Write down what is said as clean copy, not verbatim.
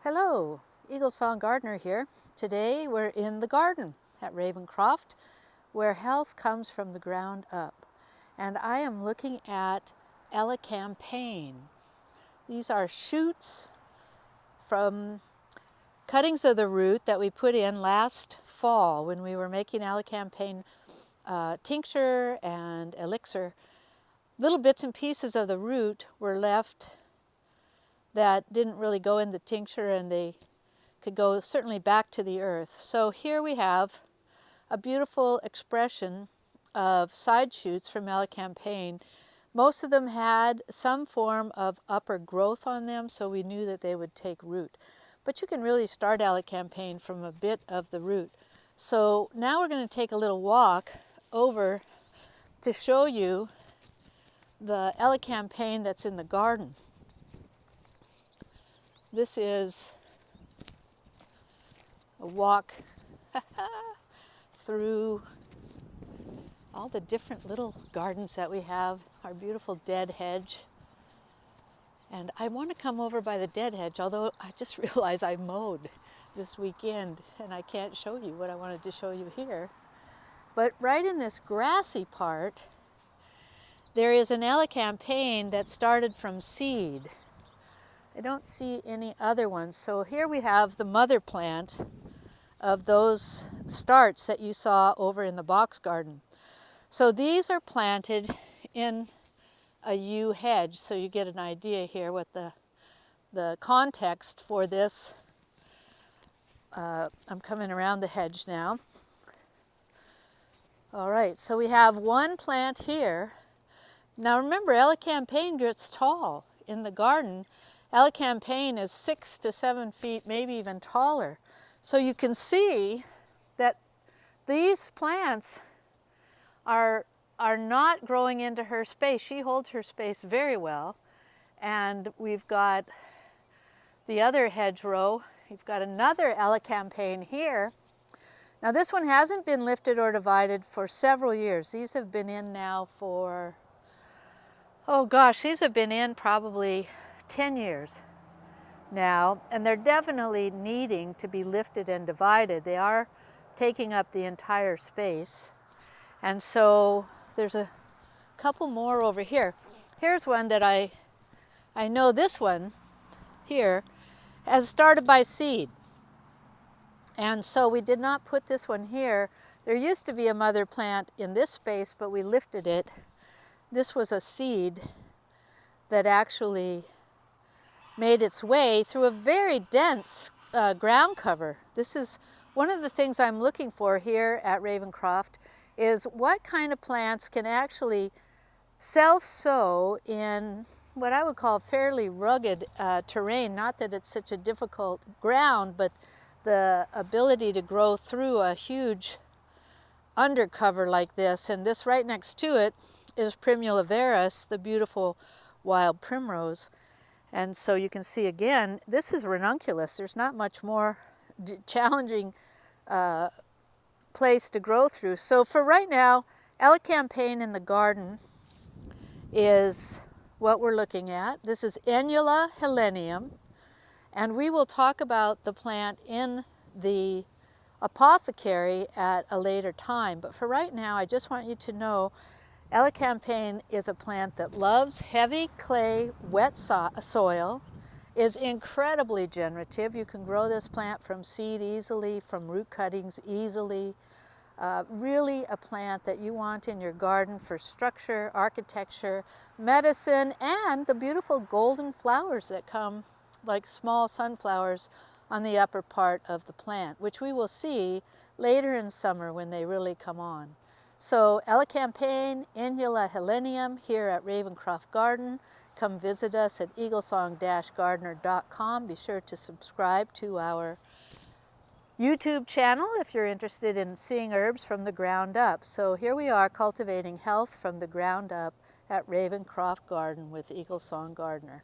Hello, Eagle Song Gardener here. Today we're in the garden at RavenCroft, where health comes from the ground up. And I am looking at Elecampane. These are shoots from cuttings of the root that we put in last fall when we were making Elecampane tincture and elixir. Little bits and pieces of the root were left that didn't really go in the tincture, and they could go certainly back to the earth. So here we have a beautiful expression of side shoots from Elecampane. Most of them had some form of upper growth on them, so we knew that they would take root. But you can really start Elecampane from a bit of the root. So now we're going to take a little walk over to show you the Elecampane that's in the garden. This is a walk through all the different little gardens that we have, our beautiful dead hedge. And I want to come over by the dead hedge, although I just realized I mowed this weekend and I can't show you what I wanted to show you here. But right in this grassy part, there is an Elecampane that started from seed. I don't see any other ones. So here we have the mother plant of those starts that you saw over in the box garden. So these are planted in a yew hedge, so you get an idea here what the context for this. I'm coming around the hedge now. All right, so we have one plant here. Now remember, Elecampane gets tall in the garden. Elecampane is 6 to 7 feet, maybe even taller. So you can see that these plants are not growing into her space. She holds her space very well. And we've got the other hedgerow. You've got another Elecampane here. Now this one hasn't been lifted or divided for several years. These have been in now for, oh gosh, these have been in probably 10 years now, and they're definitely needing to be lifted and divided. They are taking up the entire space. And so there's a couple more over here. Here's one that I know this one here has started by seed. And so we did not put this one here. There used to be a mother plant in this space, but we lifted it. This was a seed that actually made its way through a very dense ground cover. This is one of the things I'm looking for here at RavenCroft, is what kind of plants can actually self-sow in what I would call fairly rugged terrain. Not that it's such a difficult ground, but the ability to grow through a huge undercover like this. And this right next to it is Primula veris, the beautiful wild primrose. And so you can see again, this is ranunculus. There's not much more challenging place to grow through. So for right now, Elecampane in the garden is what we're looking at. This is Inula helenium, and we will talk about the plant in the apothecary at a later time. But for right now, I just want you to know Elecampane is a plant that loves heavy clay, wet soil, is incredibly generative. You can grow this plant from seed easily, from root cuttings easily. Really a plant that you want in your garden for structure, architecture, medicine, and the beautiful golden flowers that come like small sunflowers on the upper part of the plant, which we will see later in summer when they really come on. So Elecampane Inula helenium here at RavenCroft Garden. Come visit us at eaglesong-gardener.com. Be sure to subscribe to our YouTube channel if you're interested in seeing herbs from the ground up. So here we are cultivating health from the ground up at RavenCroft Garden with Eagle Song Gardener.